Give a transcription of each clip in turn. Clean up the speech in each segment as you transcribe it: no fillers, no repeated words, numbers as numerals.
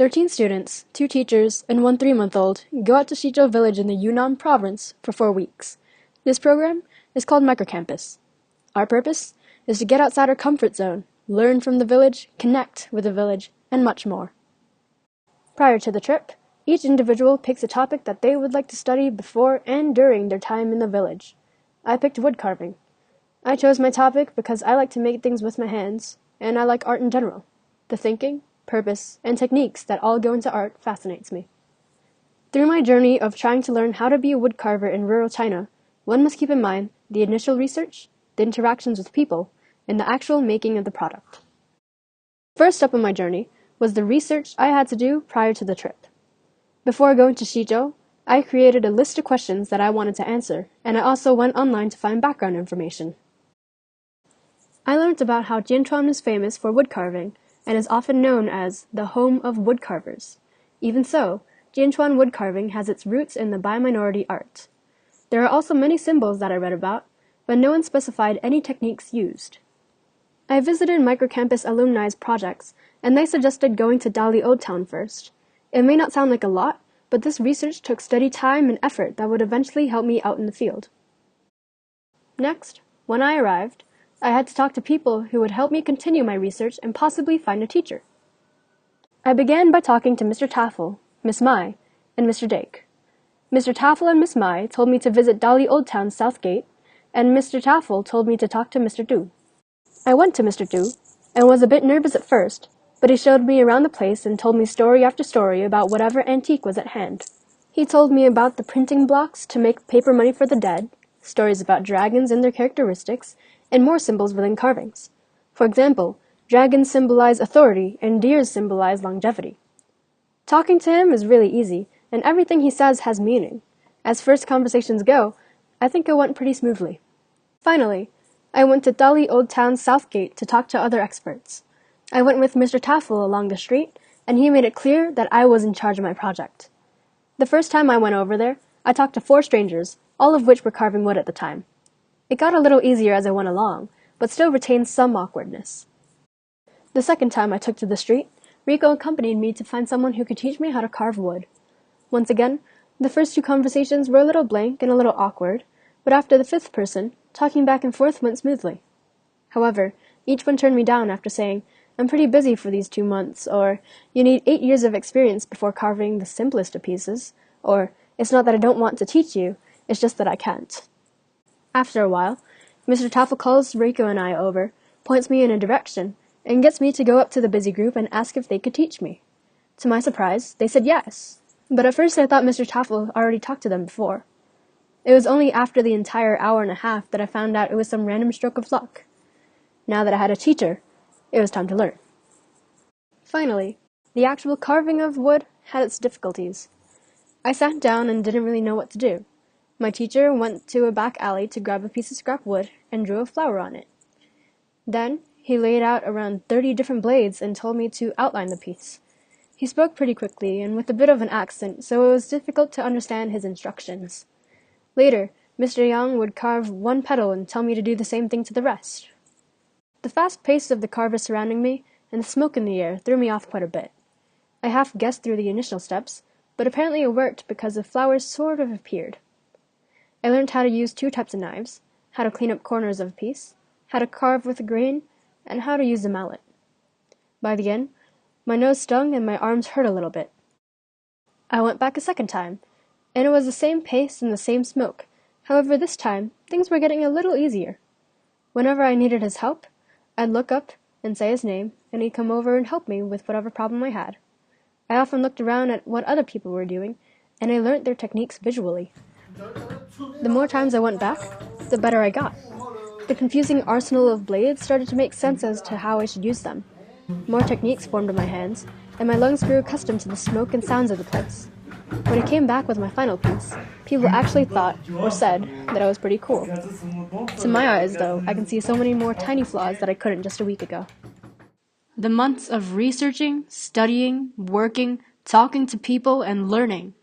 13 students, 2 teachers, and 1 3-month-old go out to Xizhou village in the Yunnan province for 4 weeks. This program is called Microcampus. Our purpose is to get outside our comfort zone, learn from the village, connect with the village, and much more. Prior to the trip, each individual picks a topic that they would like to study before and during their time in the village. I picked wood carving. I chose my topic because I like to make things with my hands, and I like art in general. The thinking, purpose, and techniques that all go into art fascinates me. Through my journey of trying to learn how to be a woodcarver in rural China, one must keep in mind the initial research, the interactions with people, and the actual making of the product. First step on my journey was the research I had to do prior to the trip. Before going to Xizhou, I created a list of questions that I wanted to answer, and I also went online to find background information. I learned about how Jianchuan is famous for woodcarving and is often known as the home of woodcarvers. Even so, Jianchuan woodcarving has its roots in the bi-minority art. There are also many symbols that I read about, but no one specified any techniques used. I visited Microcampus alumni's projects, and they suggested going to Dali Old Town first. It may not sound like a lot, but this research took steady time and effort that would eventually help me out in the field. Next, when I arrived, I had to talk to people who would help me continue my research and possibly find a teacher. I began by talking to Mr. Taffel, Miss Mai, and Mr. Dake. Mr. Taffel and Miss Mai told me to visit Dali Old Town's South Gate, and Mr. Taffel told me to talk to Mr. Du. I went to Mr. Du, and was a bit nervous at first, but he showed me around the place and told me story after story about whatever antique was at hand. He told me about the printing blocks to make paper money for the dead, stories about dragons and their characteristics, and more symbols within carvings. For example, dragons symbolize authority and deers symbolize longevity. Talking to him is really easy, and everything he says has meaning. As first conversations go, I think it went pretty smoothly. Finally, I went to Dali Old Town's South Gate to talk to other experts. I went with Mr. Taffel along the street, and he made it clear that I was in charge of my project. The first time I went over there, I talked to 4 strangers, all of which were carving wood at the time. It got a little easier as I went along, but still retained some awkwardness. The second time I took to the street, Rico accompanied me to find someone who could teach me how to carve wood. Once again, the first 2 conversations were a little blank and a little awkward, but after the 5th person, talking back and forth went smoothly. However, each one turned me down after saying, "I'm pretty busy for these 2 months," or "You need 8 years of experience before carving the simplest of pieces," or "It's not that I don't want to teach you, it's just that I can't." After a while, Mr. Taffel calls Rico and I over, points me in a direction, and gets me to go up to the busy group and ask if they could teach me. To my surprise, they said yes, but at first I thought Mr. Taffel already talked to them before. It was only after the entire hour and a half that I found out it was some random stroke of luck. Now that I had a teacher, it was time to learn. Finally, the actual carving of wood had its difficulties. I sat down and didn't really know what to do. My teacher went to a back alley to grab a piece of scrap wood and drew a flower on it. Then, he laid out around 30 different blades and told me to outline the piece. He spoke pretty quickly and with a bit of an accent, so it was difficult to understand his instructions. Later, Mr. Yang would carve one petal and tell me to do the same thing to the rest. The fast pace of the carvers surrounding me and the smoke in the air threw me off quite a bit. I half guessed through the initial steps, but apparently it worked because the flowers sort of appeared. I learned how to use 2 types of knives, how to clean up corners of a piece, how to carve with a grain, and how to use a mallet. By the end, my nose stung and my arms hurt a little bit. I went back a second time, and it was the same pace and the same smoke. However, this time, things were getting a little easier. Whenever I needed his help, I'd look up and say his name, and he'd come over and help me with whatever problem I had. I often looked around at what other people were doing, and I learned their techniques visually. The more times I went back, the better I got. The confusing arsenal of blades started to make sense as to how I should use them. More techniques formed in my hands, and my lungs grew accustomed to the smoke and sounds of the place. When I came back with my final piece, people actually thought, or said, that I was pretty cool. To my eyes, though, I can see so many more tiny flaws that I couldn't just a week ago. The months of researching, studying, working, talking to people, and learning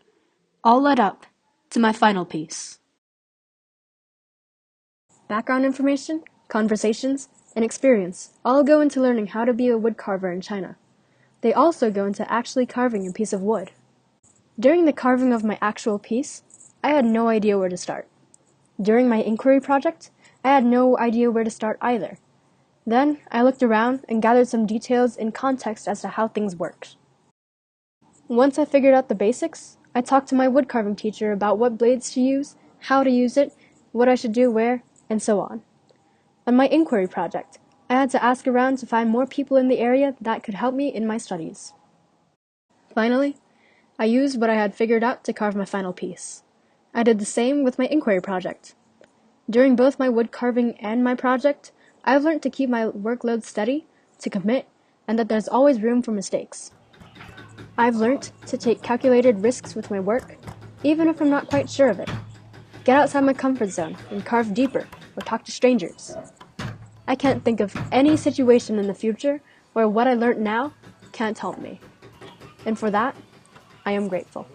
all led up to my final piece. Background information, conversations, and experience all go into learning how to be a woodcarver in China. They also go into actually carving a piece of wood. During the carving of my actual piece, I had no idea where to start. During my inquiry project, I had no idea where to start either. Then I looked around and gathered some details and context as to how things worked. Once I figured out the basics, I talked to my wood carving teacher about what blades to use, how to use it, what I should do where, and so on. On my inquiry project, I had to ask around to find more people in the area that could help me in my studies. Finally, I used what I had figured out to carve my final piece. I did the same with my inquiry project. During both my wood carving and my project, I've learned to keep my workload steady, to commit, and that there's always room for mistakes. I've learned to take calculated risks with my work, even if I'm not quite sure of it. Get outside my comfort zone and carve deeper or talk to strangers. I can't think of any situation in the future where what I learned now can't help me. And for that, I am grateful.